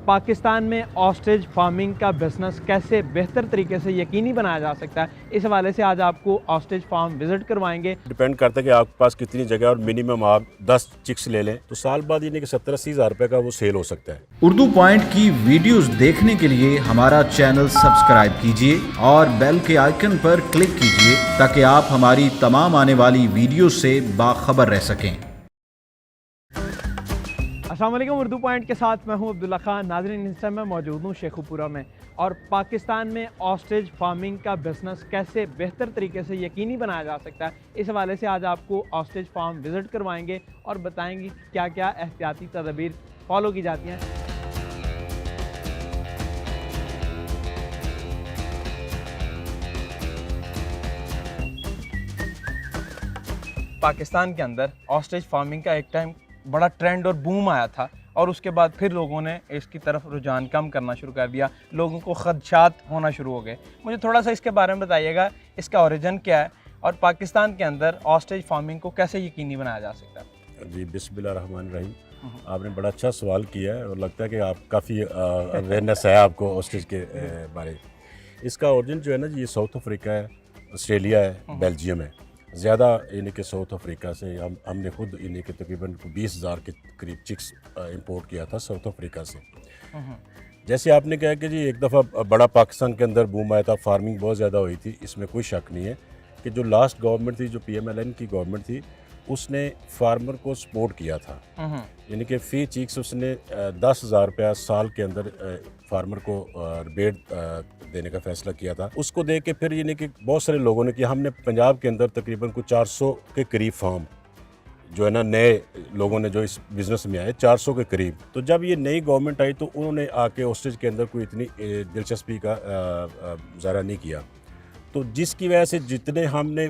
पाकिस्तान में ostrich farming का business कैसे बेहतर तरीके से यकीनी बनाया जा सकता है, इस हवाले से आज आपको ऑस्ट्रिच फार्म विजिट करवाएंगे। डिपेंड करता है कि आपके पास कितनी जगह और मिनिमम आप 10 चिक्स ले लें तो साल बाद यानी कि 70-80 हज़ार रुपये का वो सेल हो सकता है। उर्दू पॉइंट की वीडियोस देखने के लिए हमारा चैनल सब्सक्राइब कीजिए और बेल के आइकन पर क्लिक कीजिए ताकि आप हमारी तमाम आने वाली वीडियो से बाखबर रह सकें। अस्सलाम वालेकुम, उर्दू पॉइंट के साथ मैं हूं अब्दुल्ला खान। नाज़रीन, इस समय मैं मौजूद हूं शेखुपुरा में और पाकिस्तान में ऑस्ट्रिच फार्मिंग का बिजनेस कैसे बेहतर तरीके से यकीनी बनाया जा सकता है, इस हवाले से आज आपको ऑस्ट्रिच फार्म विजिट करवाएंगे और बताएंगे क्या क्या एहतियाती तदबीर फॉलो की जाती हैं। पाकिस्तान के अंदर ऑस्ट्रिच फार्मिंग का एक टाइम बड़ा ट्रेंड और बूम आया था और उसके बाद फिर लोगों ने इसकी तरफ रुझान कम करना शुरू कर दिया, लोगों को खदशात होना शुरू हो गए। मुझे थोड़ा सा इसके बारे में बताइएगा, इसका ओरिजिन क्या है और पाकिस्तान के अंदर ऑस्ट्रिच फार्मिंग को कैसे यकीनी बनाया जा सकता है। जी, बिस्मिल्लाहिर्रहमानिर्रहीम। आपने बड़ा अच्छा सवाल किया है और लगता है कि आप काफ़ी अवेयरनेस है आपको ऑस्ट्रिच के बारे। इसका ओरिजिन जो है ना जी, ये साउथ अफ्रीका है, ऑस्ट्रेलिया है, बेल्जियम है। ज़्यादा यानी कि साउथ अफ्रीका से हमने खुद यानी कि तकरीबन 20,000 के करीब चिक्स इंपोर्ट किया था साउथ अफ्रीका से। जैसे आपने कहा कि जी एक दफ़ा बड़ा पाकिस्तान के अंदर बूम आया था, फार्मिंग बहुत ज़्यादा हुई थी, इसमें कोई शक नहीं है कि जो लास्ट गवर्नमेंट थी, जो PMLN की गवर्नमेंट थी, उसने फार्मर को सपोर्ट किया था। यानी कि फ़ी चिक्स उसने 10,000 रुपया साल के अंदर फार्मर को रिबेट देने का फैसला किया था। उसको देख के फिर यानी कि बहुत सारे लोगों ने किया। हमने पंजाब के अंदर तकरीबन कुछ 400 के करीब फार्म जो है ना, नए लोगों ने जो इस बिज़नेस में आए 400 के करीब। तो जब ये नई गवर्नमेंट आई तो उन्होंने आके ऑस्ट्रिच के अंदर कोई इतनी दिलचस्पी का ज़ाहिर नहीं किया। तो जिसकी वजह से जितने हमने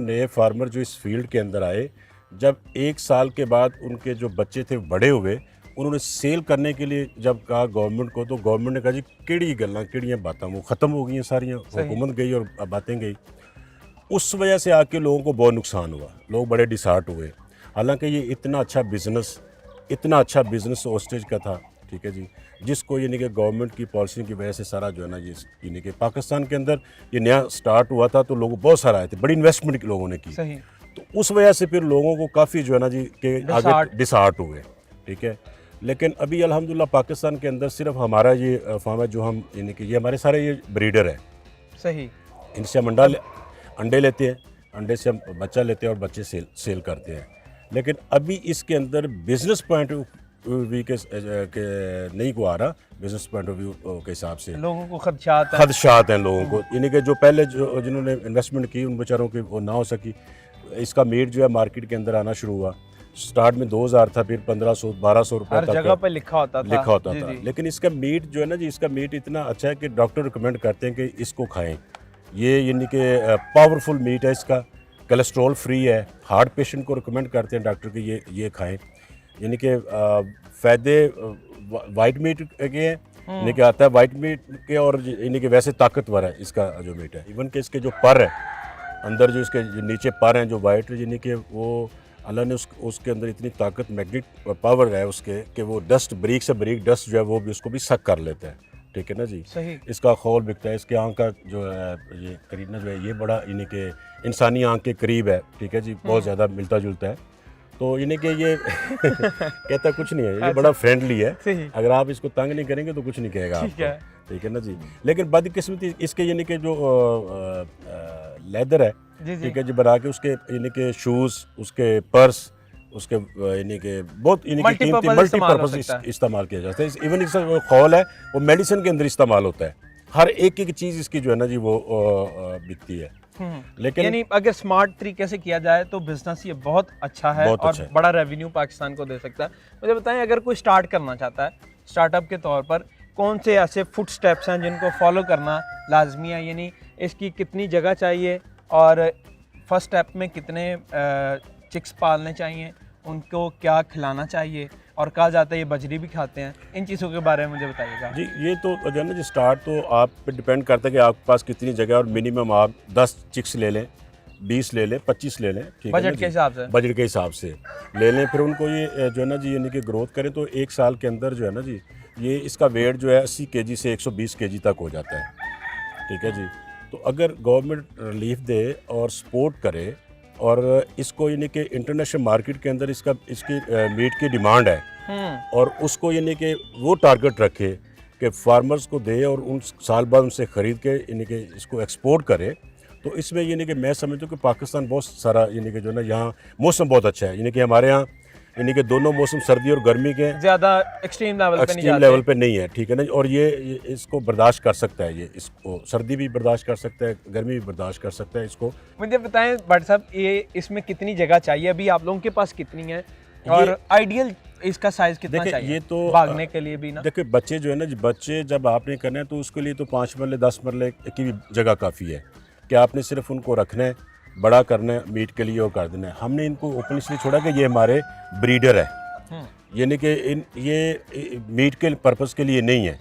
नए फार्मर जो इस फील्ड के अंदर आए, जब 1 साल के बाद उनके जो बच्चे थे बड़े हुए, उन्होंने सेल करने के लिए जब कहा गवर्नमेंट को, तो गवर्नमेंट ने कहा जी किड़ी गल्लां किड़ियाँ बातें, वो ख़त्म हो गई हैं सारियाँ, हुकूमत गई और बातें गई। उस वजह से आके लोगों को बहुत नुकसान हुआ, लोग बड़े डिसहार्ट हुए। हालांकि ये इतना अच्छा बिज़नेस ऑस्ट्रिच का था, ठीक है जी, जिसको यानी कि गवर्नमेंट की पॉलिसी की वजह से सारा जो है ना, ये यानी कि पाकिस्तान के अंदर ये नया स्टार्ट हुआ था तो लोग बहुत सारा आए थे, बड़ी इन्वेस्टमेंट लोगों ने की। सही। तो उस वजह से फिर लोगों को काफ़ी जो है ना जी के आगे डिसहार्ट हुए, ठीक है। लेकिन अभी अल्हम्दुलिल्लाह पाकिस्तान के अंदर सिर्फ हमारा ये फार्म है जो हम यानी कि ये हमारे सारे ये ब्रीडर है। सही। इनसे हम अंडे लेते हैं, अंडे से हम बच्चा लेते हैं और बच्चे सेल करते हैं। लेकिन अभी इसके अंदर बिजनेस पॉइंट ऑफ व्यू के नहीं को आ रहा, बिजनेस पॉइंट ऑफ व्यू के हिसाब से लोगों को खदशात हैं लोगों को, यानी कि जो पहले जिन्होंने इन्वेस्टमेंट की उन बेचारों की वो ना हो सकी। इसका मीट जो है मार्केट के अंदर आना शुरू हुआ। स्टार्ट में 2,000 था, फिर 1,500-1,200 रुपये हर जगह पर लिखा होता था। लेकिन इसका मीट जो है ना जी, इसका मीट इतना अच्छा है कि डॉक्टर रिकमेंड करते हैं कि इसको खाएं। ये यानी कि पावरफुल मीट है, इसका कोलेस्ट्रॉल फ्री है। हार्ट पेशेंट को रिकमेंड करते हैं डॉक्टर कि ये खाएं। यानी कि फ़ायदे वाइट मीट के हैं, यानी कि आता है वाइट मीट के, और यानी कि वैसे ताकतवर है इसका जो मीट है। इवन कि इसके जो पर है अंदर, जो इसके जो नीचे पर हैं जो वाइट, यानी कि वो अल्लाह ने उसके अंदर इतनी ताकत, मैग्नेटिक पावर है उसके, कि वो डस्ट, बारीक से बारीक डस्ट जो है वो भी उसको भी सक कर लेता है, ठीक है ना जी। सही। इसका खोल बिकता है, इसके आँख का जो है ये करीना जो है ये बड़ा यानी कि इंसानी आँख के करीब है, ठीक है जी, बहुत ज़्यादा मिलता जुलता है। तो यानी कि ये कहता कुछ नहीं है, ये बड़ा फ्रेंडली है। अगर आप इसको तंग नहीं करेंगे तो कुछ नहीं कहेगा आपको, ठीक है ना जी। लेकिन बदकिस्मती इसके यानी कि जो लेदर है, ठीक है जी, बना के उसके यानी कि शूज़, उसके पर्स, उसके यानी कि बहुत यानी कि कीमती मल्टीपर्पज़ इस्तेमाल किया जाता है। इवन इसका जो खोल है वो मेडिसिन के अंदर इस्तेमाल होता है। हर एक चीज़ इसकी जो है ना जी वो बिकती है। लेकिन यानी अगर स्मार्ट तरीके से किया जाए तो बिजनेस ये बहुत अच्छा है और बड़ा रेवेन्यू पाकिस्तान को दे सकता है। मुझे बताएं, अगर कोई स्टार्ट करना चाहता है स्टार्टअप के तौर पर, कौन से ऐसे फुट स्टेप्स हैं जिनको फॉलो करना लाजमी है, यानी इसकी कितनी जगह चाहिए और फर्स्ट स्टेप में कितने चिक्स पालने चाहिए, उनको क्या खिलाना चाहिए, और कहा जाता है ये बजरी भी खाते हैं, इन चीज़ों के बारे में मुझे बताइएगा। जी, ये तो जो है ना जी, स्टार्ट तो आप पे डिपेंड करता है कि आपके पास कितनी जगह और मिनिमम आप 10 चिक्स ले लें, 20 ले लें, 25 ले लें, ठीक है, बजट के हिसाब से, ले लें। फिर उनको ये जो है ना जी यानी कि ग्रोथ करें तो 1 साल के अंदर जो है ना जी ये इसका वेट जो है 80 केजी से 120 केजी तक हो जाता है, ठीक है जी। तो अगर गवर्नमेंट रिलीफ दे और सपोर्ट करे और इसको यानी कि इंटरनेशनल मार्केट के अंदर इसकी मीट की डिमांड है और उसको यानी कि वो टारगेट रखे कि फार्मर्स को दे और उन साल बाद उनसे ख़रीद के यानी कि इसको एक्सपोर्ट करे, तो इसमें यानी कि मैं समझता हूँ कि पाकिस्तान बहुत सारा यानी कि जो है ना यहाँ मौसम बहुत अच्छा है, यानी कि हमारे यहाँ यानी कि दोनों मौसम सर्दी और गर्मी के ज़्यादा एक्सट्रीम लेवल पे नहीं है, ठीक है ना। और ये इसको बर्दाश्त कर सकता है, ये इसको सर्दी भी बर्दाश्त कर सकता है, गर्मी भी बर्दाश्त कर सकता है इसको। मुझे बताएं भट्ट साहब, ये इसमें कितनी जगह चाहिए, अभी आप लोगों के पास कितनी है और आइडियल इसका साइज कितना चाहिए? ये तो भागने के लिए भी ना, देखिए बच्चे जो है ना, बच्चे जब आपने करना है तो उसके लिए तो 5 मरले 10 मरले की भी जगह काफ़ी है कि आपने सिर्फ उनको रखना है, बड़ा करना है मीट के लिए और कर देना है। हमने इनको ओपन इसलिए छोड़ा कि ये हमारे ब्रीडर है, यानी कि ये मीट के पर्पज़ के लिए नहीं है,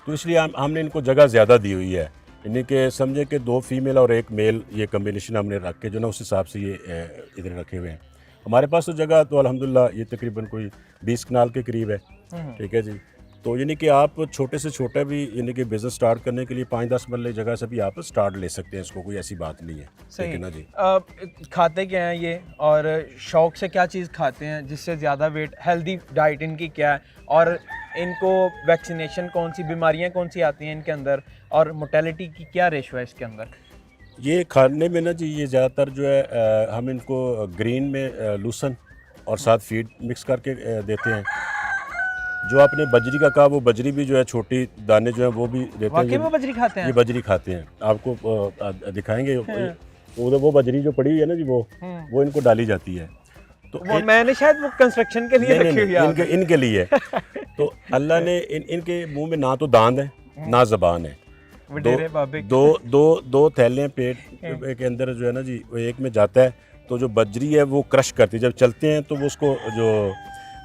तो इसलिए हमने इनको जगह ज़्यादा दी हुई है, यानी कि समझे कि 2 फीमेल और 1 मेल ये कम्बिनेशन हमने रख के जो ना उस हिसाब से ये इधर रखे हुए हैं। हमारे पास तो जगह तो अल्हम्दुलिल्लाह ये तकरीबन कोई 20 कनाल के करीब है, ठीक है जी। तो यानी कि आप छोटे से छोटा भी यानी कि बिज़नेस स्टार्ट करने के लिए 5-10 मरले जगह से भी आप स्टार्ट ले सकते हैं, इसको कोई ऐसी बात नहीं है, ठीक है ना जी। खाते क्या हैं ये और शौक से क्या चीज़ खाते हैं जिससे ज़्यादा वेट, हेल्दी डाइट इनकी क्या है और इनको वैक्सीनेशन कौन सी बीमारियां कौन सी आती हैं इनके अंदर और मोर्टेलिटी की क्या रेशो है इसके अंदर? ये खाने में ना जी ये ज़्यादातर जो है हम इनको ग्रीन में लूसन और साथ फीड मिक्स करके देते हैं। जो आपने बजरी का कहा, वो बजरी भी जो है छोटी दाने जो है वो भी देते हैं। वाकई में बजरी खाते हैं? ये बजरी खाते हैं, आपको दिखाएंगे। वो बजरी जो पड़ी हुई है ना जी वो इनको डाली जाती है। तो वो मैंने शायद वो कंस्ट्रक्शन के लिए रखी हुई है, इनके लिए। तो अल्लाह ने इनके मुंह में ना तो दांत है ना ज़बान है, दो थैले पेट के अंदर जो है ना जी, वो एक में जाता है तो जो बजरी है वो क्रश करती है। जब चलते हैं तो वो उसको जो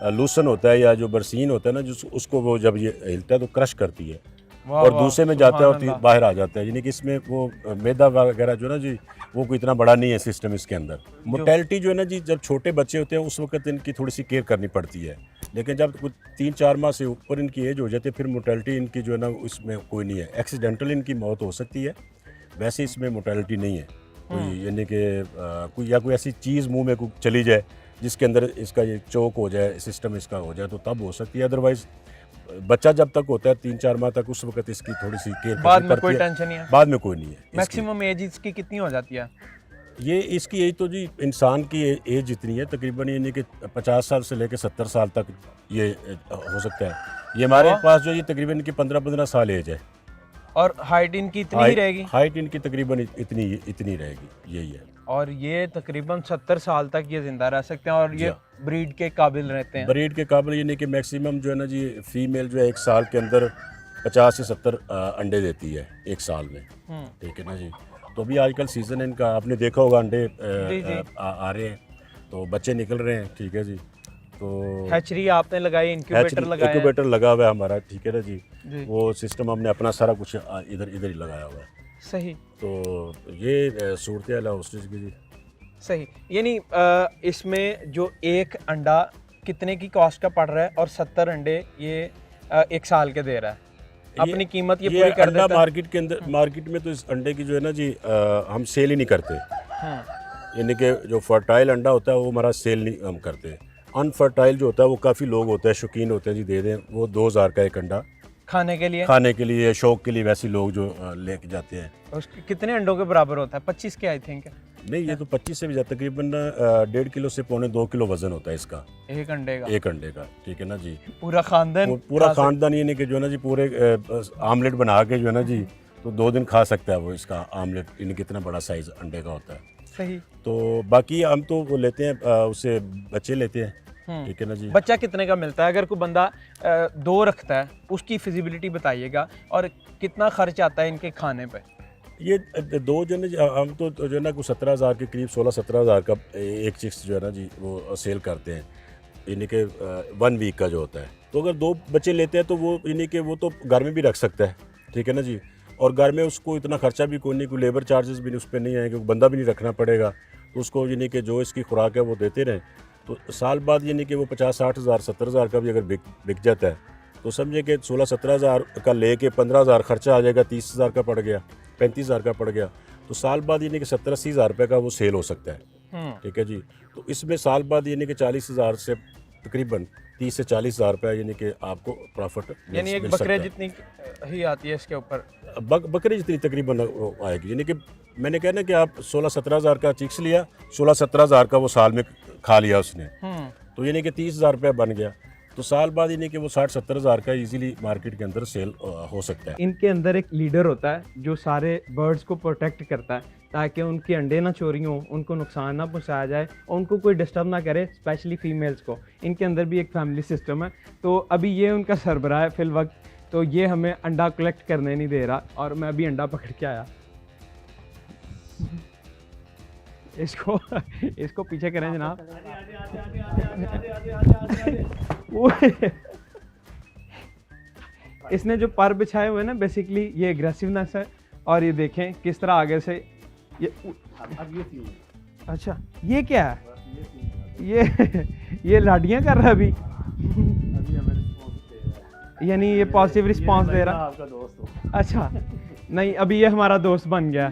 लूसन होता है या जो बरसीन होता है ना, जो उसको वो जब ये हिलता है तो क्रश करती है और दूसरे में जाता है और बाहर आ जाता है। यानी कि इसमें वो मैदा वगैरह जो है ना जी वो कोई इतना बड़ा नहीं है सिस्टम इसके अंदर। मोर्टेलिटी जो है ना जी, जब छोटे बच्चे होते हैं उस वक्त इनकी थोड़ी सी केयर करनी पड़ती है, लेकिन जब कुछ 3-4 माह से ऊपर इनकी एज हो जाती है फिर मोर्टेलिटी इनकी जो है ना उसमें कोई नहीं है। एक्सीडेंटल इनकी मौत हो सकती है, वैसे इसमें मोर्टेलिटी नहीं है कोई, यानी कि कोई ऐसी चीज़ मुँह में चली जाए जिसके अंदर इसका ये चोक हो जाए, सिस्टम इसका हो जाए तो तब हो सकती है। अदरवाइज बच्चा जब तक होता है 3-4 माह तक, उस वक्त इसकी थोड़ी सी केयर बाद में कोई टेंशन नहीं है, बाद में कोई नहीं है। मैक्सिमम एज इसकी कितनी हो जाती है? ये इसकी एज तो जी इंसान की एज जितनी है तकरीबन, यानी कि 50 साल से लेकर 70 साल तक ये हो सकता है। ये हमारे पास जो ये तकरीबन इनकी 15-15 साल एज है। और हाइट इनकी इतनी ही रहेगी? हाइट इनकी तकरीबन इतनी रहेगी, यही है। और ये तकरीबन 70 साल तक ये जिंदा रह सकते हैं और ये ब्रीड के काबिल रहते हैं? ब्रीड के काबिल यानी कि मैक्सिमम जो है ना जी फीमेल जो है 1 साल के अंदर 50 से 70 अंडे देती है 1 साल में, ठीक है ना जी। तो अभी आजकल सीज़न है इनका, आपने देखा होगा अंडे आ रहे हैं तो बच्चे निकल रहे हैं, ठीक है जी। तो हैचरी आपने लगाई, इंक्यूबेटर लगा हुआ है हमारा, ठीक है ना जी। वो सिस्टम हमने अपना सारा कुछ इधर ही लगाया हुआ है। सही। तो ये सूरत हाल है हॉस्टेज की जी। सही। यानी इसमें जो एक अंडा कितने की कॉस्ट का पड़ रहा है और 70 अंडे ये 1 साल के दे रहा है, अपनी कीमत ये पूरी कर देता है? मार्केट के अंदर, मार्केट में तो इस अंडे की जो है ना जी हम सेल ही नहीं करते, यानी कि जो फर्टाइल अंडा होता है वो हमारा सेल नहीं हम करते। अनफर्टाइल जो होता है वो काफ़ी लोग होते हैं, शौकीन होते हैं जी, दे दें वो 2000 का एक अंडा खाने के लिए शौक के लिए, वैसे लोग जो लेके जाते हैं। उसके कितने अंडों के बराबर होता है? 25 के आई थिंक। नहीं, ये तो 25 से भी ज़्यादा, तकरीबन 1.5 किलो से 1.25 किलो वजन होता है इसका, एक अंडे का, ठीक है ना जी। पूरा खानदान ये नहीं कि जो है ना जी पूरे आमलेट बना के जो है ना जी तो 2 दिन खा सकता है वो इसका आमलेट, इन्हें कितना बड़ा साइज अंडे का होता है। सही। तो बाकी हम तो वो लेते हैं उससे बच्चे लेते हैं, ठीक है ना जी। बच्चा कितने का मिलता है? अगर कोई बंदा 2 रखता है उसकी फिजिबिलिटी बताइएगा और कितना खर्च आता है इनके खाने पे? ये 2 जो है हम तो जो है ना कुछ 17,000 के करीब, 16-17,000 का एक चिक्स जो है ना जी वो सेल करते हैं, यानी कि 1 वीक का जो होता है। तो अगर 2 बच्चे लेते हैं तो वो यानी कि वो तो घर में भी रख सकता है, ठीक है ना जी। और घर में उसको इतना खर्चा भी कोई नहीं, कोई लेबर चार्जेस भी उस पर नहीं आएंगे, बंदा भी नहीं रखना पड़ेगा, तो उसको यानी कि जो इसकी खुराक है वो देते रहें। तो साल बाद यानी कि वो 50-60 हज़ार 70 हज़ार का भी अगर बिक जाता है तो समझे कि 16-17 हज़ार का लेके 15,000 खर्चा आ जाएगा, 30,000 का पड़ गया, 35,000 का पड़ गया, तो साल बाद यानी कि 70-80 हज़ार रुपये का वो सेल हो सकता है। ठीक है जी। तो इसमें साल बाद यानी कि 40,000 से तकरीबन 30 से 40,000 रुपये यानी कि आपको प्रॉफिट यानी एक बकरे जितनी ही आती है इसके ऊपर, बकरी जितनी तकरीबन आएगी। यानी कि मैंने कहना कि आप 16-17 हज़ार का चिक्स लिया, 16-17 हज़ार का वो साल में खा लिया उसने, तो यानी कि 30,000 रुपये बन गया। तो साल बाद यानी कि वो 60-70 हज़ार का इजीली मार्केट के अंदर सेल हो सकता है। इनके अंदर एक लीडर होता है जो सारे बर्ड्स को प्रोटेक्ट करता है ताकि उनके अंडे ना चोरी हों, उनको नुकसान ना पहुंचाया जाए और उनको कोई डिस्टर्ब ना करे, स्पेशली फीमेल्स को। इनके अंदर भी एक फैमिली सिस्टम है। तो अभी ये उनका सरबराह है फिल वक्त, तो ये हमें अंडा कलेक्ट करने नहीं दे रहा और मैं अभी अंडा पकड़ के आया। इसको पीछे करें जनाब। इसने जो पर बिछाए हुए ना बेसिकली ये एग्रेसिवनेस है, और ये देखें किस तरह आगे से ये अच्छा ये क्या है, ये लाडियां कर रहा है अभी यानी ये पॉजिटिव रिस्पांस दे रहा आपका दोस्त हो। अच्छा नहीं, अभी ये हमारा दोस्त बन गया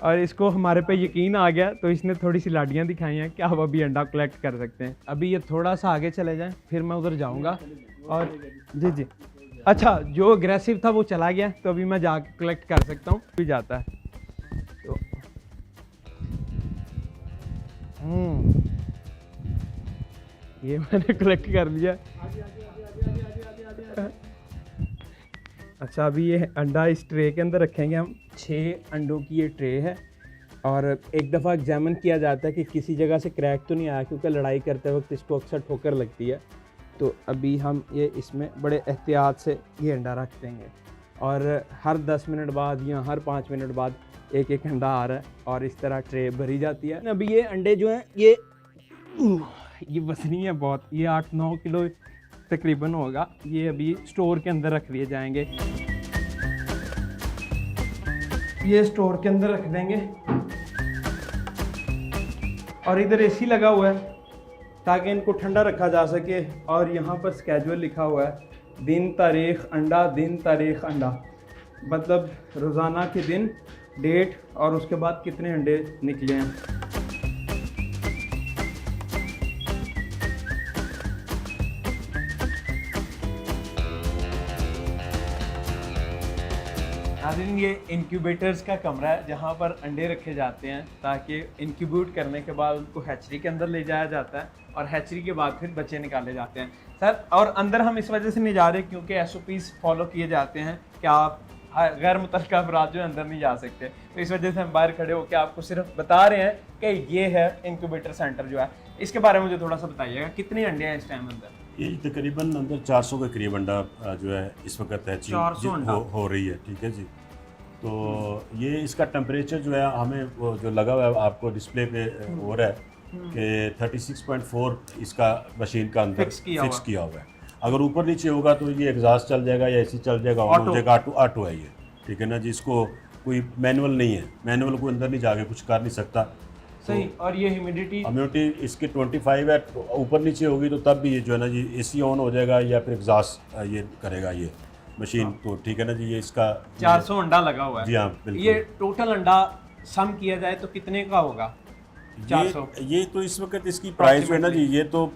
और इसको हमारे पे यकीन आ गया, तो इसने थोड़ी सी लाडियां दिखाई हैं कि आप अभी अंडा कलेक्ट कर सकते हैं। अभी ये थोड़ा सा आगे चले जाएं फिर मैं उधर जाऊंगा। और जी जी अच्छा, जो अग्रेसिव था वो चला गया, तो अभी मैं जाके कलेक्ट कर सकता हूँ। भी जाता है तो ये मैंने कलेक्ट कर लिया। अच्छा अभी ये अंडा इस ट्रे के अंदर रखेंगे हम। 6 अंडों की ये ट्रे है और एक दफ़ा एग्जामिन किया जाता है कि किसी जगह से क्रैक तो नहीं आया, क्योंकि लड़ाई करते वक्त इसको अक्सर ठोकर लगती है। तो अभी हम ये इसमें बड़े एहतियात से ये अंडा रख देंगे और हर 10 मिनट बाद या हर 5 मिनट बाद एक एक अंडा आ रहा है और इस तरह ट्रे भरी जाती है। अभी ये अंडे जो हैं ये वजनी है बहुत, ये 8-9 किलो तकरीबन होगा। ये अभी स्टोर के अंदर रख दिए जाएंगे, ये स्टोर के अंदर रख देंगे। और इधर एसी लगा हुआ है ताकि इनको ठंडा रखा जा सके। और यहाँ पर स्केड्यूल लिखा हुआ है, दिन तारीख अंडा, दिन तारीख अंडा, मतलब रोज़ाना के दिन, डेट और उसके बाद कितने अंडे निकले हैं। नाज़रीन ये इंक्यूबेटर्स का कमरा है जहाँ पर अंडे रखे जाते हैं ताकि इंक्यूबेट करने के बाद उनको हैचरी के अंदर ले जाया जाता है और हैचरी के बाद फिर बच्चे निकाले जाते हैं। सर और अंदर हम इस वजह से नहीं जा रहे क्योंकि SOPs फॉलो किए जाते हैं कि आप गैर मुतल्लिका अफराद जो अंदर नहीं जा सकते, तो इस वजह से हम बाहर खड़े होकर आपको सिर्फ बता रहे हैं कि ये है इंक्यूबेटर सेंटर जो है। इसके बारे में मुझे थोड़ा सा बताइएगा, कितने अंडे हैं इस टाइम अंदर? ये तकरीबन अंदर 400 के करीब अंडा जो है इस वक्त हैचिंग हो रही है। ठीक है जी। तो ये इसका टेम्परेचर जो है हमें वो जो लगा हुआ है आपको डिस्प्ले पे हो रहा है कि 36.4 इसका मशीन का अंदर फिक्स किया हुआ है। अगर ऊपर नीचे होगा तो ये एग्जॉस्ट चल जाएगा या ऐसी चल जाएगा, ऑन हो जाएगा। ऑटो है ये, ठीक है ना जी। इसको कोई मैनुअल नहीं है, मैनुअल को अंदर नहीं जाके कुछ कर नहीं सकता। सही। तो और ये ह्यूमिडिटी इसकी 25 है, ऊपर नीचे होगी तो तब भी ये जो है ना जी AC ऑन हो जाएगा या फिर एग्जॉस्ट ये करेगा ये मशीन। तो ठीक है ना जी। ये इसका 400 अंडा लगा हुआ है। जी हाँ बिल्कुल। ये टोटल अंडा सम किया जाए तो कितने का होगा? 400। ये तो इस वक्त इसकी प्राइस है ना जी, ये तो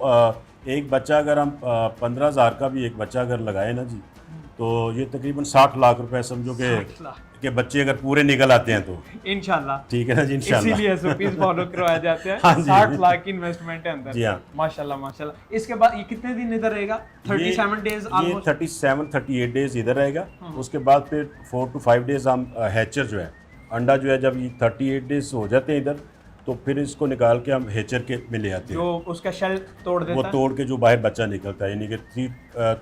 एक बच्चा अगर हम 15,000 का भी एक बच्चा अगर लगाए ना जी, तो ये तकरीबन 60 लाख रुपए समझो कि बच्चे अगर पूरे निकल आते हैं तो इंशाल्लाह। ठीक है ना जी, इंशाल्लाह। इसीलिए SOPs फॉलो करवाया जाते हैं। हाँ 60 लाख की इन्वेस्टमेंट है अंदर। जी हाँ माशाल्लाह माशाल्लाह। इसके बाद ये कितने दिन इधर रहेगा? 37 डेज ऑलमोस्ट। 37-38 डेज इधर रहेगा। उसके बाद फिर 4 to 5 डेज हम हैचर जो है अंडा जो है जब ये 38 डेज हो जाते हैं इधर, तो फिर इसको निकाल के हम हेचर के में ले आते हैं, जो उसका शेल तोड़ देता है, वो तोड़ के जो बाहर बच्चा निकलता है, यानी कि 3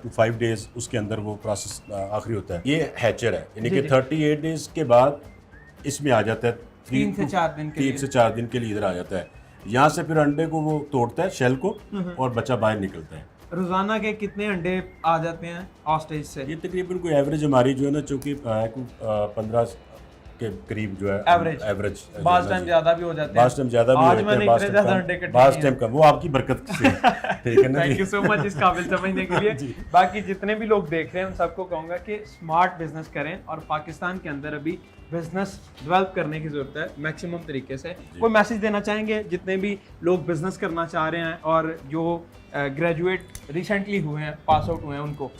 to 5 डेज उसके अंदर वो प्रोसेस आखिरी होता है। ये हैचर है, यानी कि 38 डेज के बाद इसमें आ जाता है 3 से 4 दिन के लिए इधर आ जाता है। यहाँ से फिर अंडे को वो तोड़ता है शेल को और बच्चा बाहर निकलता है। रोजाना के कितने अंडे आ जाते हैं ऑस्टेज से? ये तकरीबन कोई एवरेज हमारी जो है ना, चूँकि के करीब जो है एवरेज बास टाइम ज़्यादा भी हो जाते हैं, बास टाइम ज़्यादा भी आज होते मैंने हैं, इतने ज़्यादा अंडे कटे बास टाइम कम, वो आपकी बरकत से ठीक है ना थैंक यू सो मच इस काबिल समझने के लिए। बाकी जितने भी लोग देख रहे हैं उन सबको कहूँगा कि स्मार्ट बिजनेस करें, और पाकिस्तान के अंदर अभी बिजनेस डेवलप करने की ज़रूरत है मैक्सिमम तरीके से। कोई मैसेज देना चाहेंगे जितने भी लोग बिजनेस करना चाह रहे हैं और जो ग्रेजुएट रिसेंटली हुए हैं, पास आउट हुए हैं, उनको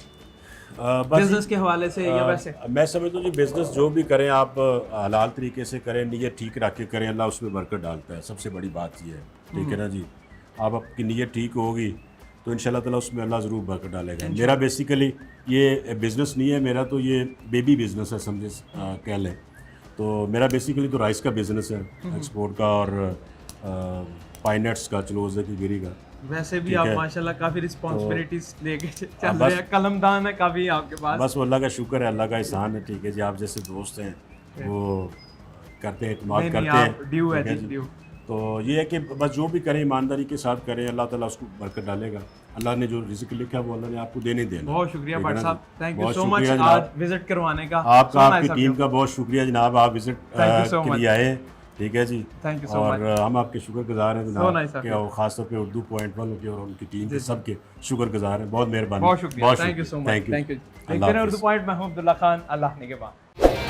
बिजनेस के हवाले से या वैसे? मैं समझता हूँ जी बिजनेस जो भी करें आप हलाल तरीके से करें, नीयत ठीक रख के करें, अल्लाह उसमें बरकत डालता है, सबसे बड़ी बात ये है, ठीक है ना जी। आप आपकी नीयत ठीक होगी तो इंशाल्लाह ताला उसमें अल्लाह ज़रूर बरकत डालेगा। मेरा बेसिकली ये बिज़नेस नहीं है, मेरा तो ये बेबी बिज़नेस है समझे कह लें। तो मेरा बेसिकली तो राइस का बिज़नेस है, एक्सपोर्ट का, और पाइनट्स का, चलोज़े की गिरी का। वैसे भी आप माशाल्लाह काफ़ी रिस्पॉन्सिबिलिटीज लेके चल रहे हैं, कलमदान है काफ़ी आपके पास। बस वो अल्लाह का शुक्र है, अल्लाह का एहसान है, ठीक है जी। आप जैसे दोस्त हैं वो करते हैं, इत्मीनान करते हैं, ड्यू है जी, ड्यू। तो ये है कि बस जो भी करें ईमानदारी के साथ करें, अल्लाह ताला उसको बरकत डालेगा। अल्लाह ने जो रिज़्क लिखा है वो अल्लाह ने आपको देने देना। बहुत शुक्रिया भट्ट साहब, थैंक यू सो मच आज विजिट करवाने का। आपका, आपकी टीम का बहुत शुक्रिया जनाब, आप विजिट के लिए आए, ठीक है जी। थैंक यू सो मच, और हम आपके शुक्रगुजार हैं जनाब के, और खासतौर पे उर्दू पॉइंट 1 के और उनकी टीम के सबके शुक्रगुजार हैं। बहुत मेहरबानी, बहुत शुक्रिया, thank you so much, thank you. देखते रहे उर्दू पॉइंट, मैं हूं अब्दुल्ला खान, अल्लाह ने के बाद।